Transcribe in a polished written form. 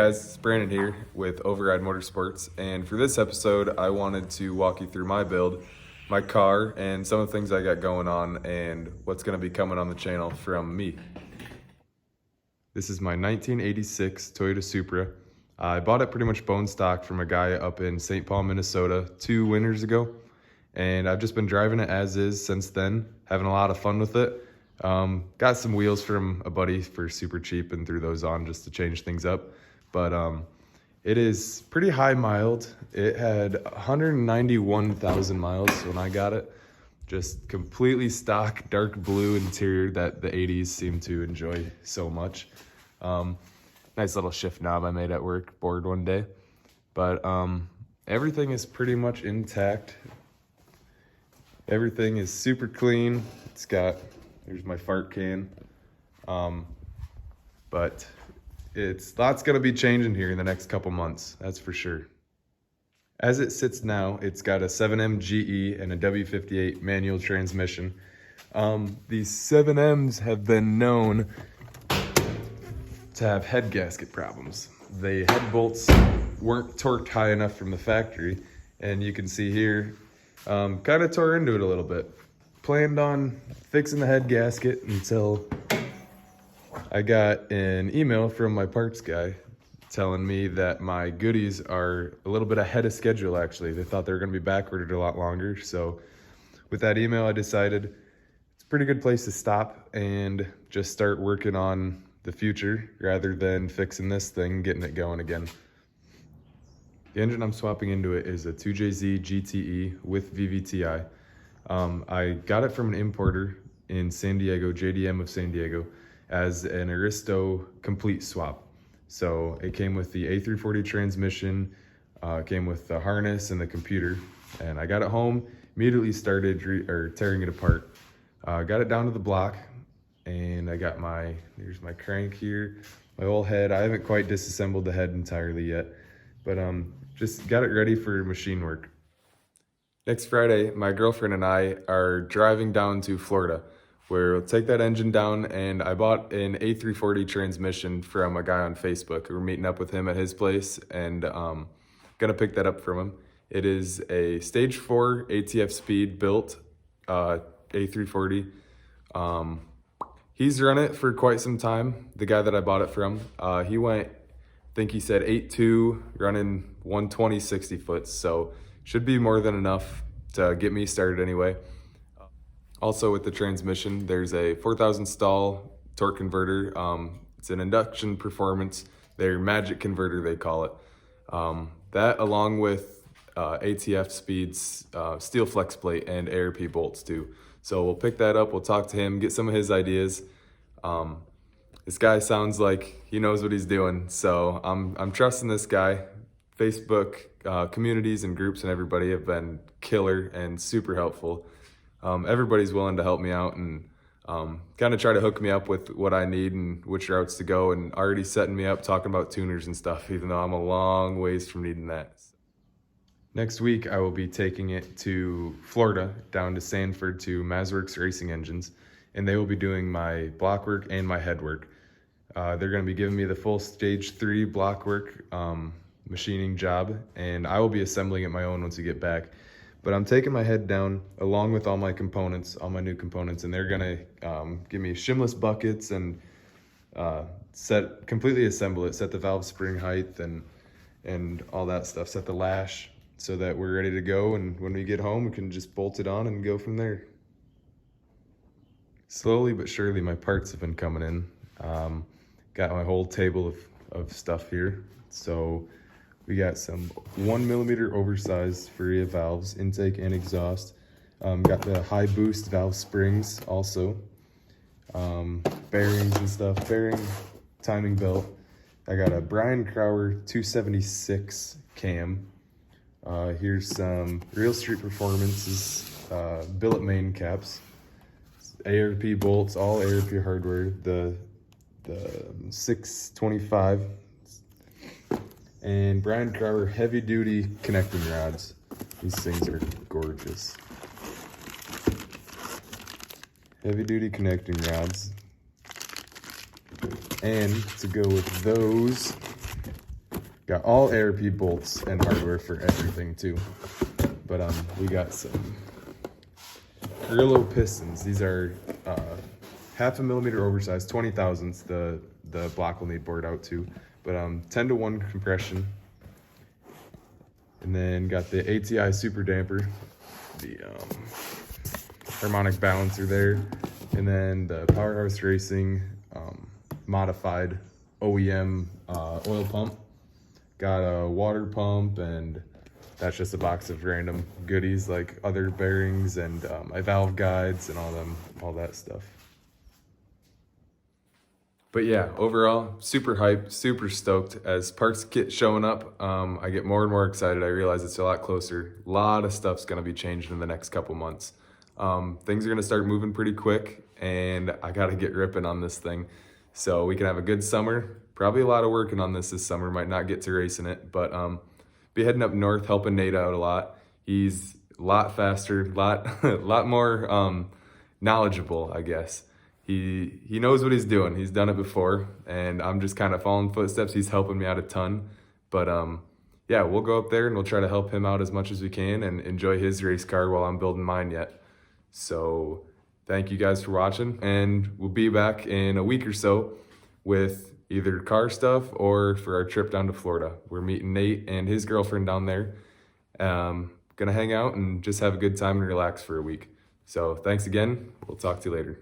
guys, it's Brandon here with Override Motorsports, and for this episode I wanted to walk you through my build, my car, and some of the things I got going on and what's going to be coming on the channel from me. This is my 1986 Toyota Supra. I bought it pretty much bone stock from a guy up in St. Paul, Minnesota 2 winters ago, and I've just been driving it as is since then, having a lot of fun with it. Got some wheels from a buddy for super cheap and threw those on just to change things up. But it is pretty high mileage. It had 191,000 miles when I got it. Just completely stock dark blue interior that the 80s seem to enjoy so much. Nice little shift knob I made at work, bored one day. But everything is pretty much intact. Everything is super clean. There's my fart can. But lots gonna be changing here in the next couple months, that's for sure. As it sits now, it's got a 7M GE and a W58 manual transmission. These 7Ms have been known to have head gasket problems. The head bolts weren't torqued high enough from the factory, and you can see here, kind of tore into it a little bit. Planned on fixing the head gasket until I got an email from my parts guy telling me that my goodies are a little bit ahead of schedule, actually. They thought they were going to be backordered a lot longer. So with that email, I decided it's a pretty good place to stop and just start working on the future rather than fixing this thing, getting it going again. The engine I'm swapping into it is a 2JZ GTE with VVTi. I got it from an importer in San Diego, JDM of San Diego, as an Aristo complete swap. So it came with the A340 transmission, came with the harness and the computer, and I got it home, immediately started tearing it apart. Got it down to the block, and I got here's my crank here, my whole head. I haven't quite disassembled the head entirely yet, but just got it ready for machine work. Next Friday, my girlfriend and I are driving down to Florida, where we'll take that engine down, and I bought an A340 transmission from a guy on Facebook. We're meeting up with him at his place, and gonna pick that up from him. It is a stage 4 ATF speed built A340. He's run it for quite some time, the guy that I bought it from. He went, I think he said 8.2, running 120 60 foot, so should be more than enough to get me started anyway. Also with the transmission, there's a 4,000 stall torque converter. It's an induction performance, their magic converter they call it. That along with ATF speeds, steel flex plate and ARP bolts too. So we'll pick that up, we'll talk to him, get some of his ideas. This guy sounds like he knows what he's doing, so I'm trusting this guy. Facebook communities and groups and everybody have been killer and super helpful. Everybody's willing to help me out and kind of try to hook me up with what I need and which routes to go, and already setting me up talking about tuners and stuff, even though I'm a long ways from needing that. Next week, I will be taking it to Florida, down to Sanford to Mazworks Racing Engines, and they will be doing my block work and my head work. They're going to be giving me the full stage 3 block work machining job, and I will be assembling it my own once we get back. But I'm taking my head down along with all my components, all my new components, and they're gonna give me shimless buckets and completely assemble it, set the valve spring height and all that stuff, set the lash so that we're ready to go, and when we get home we can just bolt it on and go from there. Slowly but surely my parts have been coming in. Got my whole table of stuff here. So we got some 1mm oversized Faria valves, intake and exhaust. Got the high boost valve springs also. Bearings and stuff, bearing timing belt. I got a Brian Crower 276 cam. Here's some Real Street Performances billet main caps. ARP bolts, all ARP hardware. The 625. And Brian Crower heavy duty connecting rods. These things are gorgeous. Heavy duty connecting rods. And to go with those, Got all ARP bolts and hardware for everything too. But we got some Carrillo pistons. These are 0.5 millimeter oversized, 20 thousandths. The block will need bored out too. But 10-to-1 compression. And then got the ATI Supra damper, the harmonic balancer there, and then the Powerhouse Racing modified OEM oil pump. Got a water pump, and that's just a box of random goodies like other bearings and my valve guides and all that stuff. But yeah, overall, super hyped, super stoked. As parts get showing up, I get more and more excited. I realize it's a lot closer. A lot of stuff's gonna be changing in the next couple months. Things are gonna start moving pretty quick, and I gotta get ripping on this thing so we can have a good summer. Probably a lot of working on this summer. Might not get to racing it, but be heading up north, helping Nate out a lot. He's a lot faster, lot more knowledgeable, I guess. He knows what he's doing. He's done it before, and I'm just kind of following footsteps. He's helping me out a ton. But yeah, we'll go up there and we'll try to help him out as much as we can and enjoy his race car while I'm building mine yet. So thank you guys for watching, and we'll be back in a week or so with either car stuff or for our trip down to Florida. We're meeting Nate and his girlfriend down there. Gonna hang out and just have a good time and relax for a week. So thanks again. We'll talk to you later.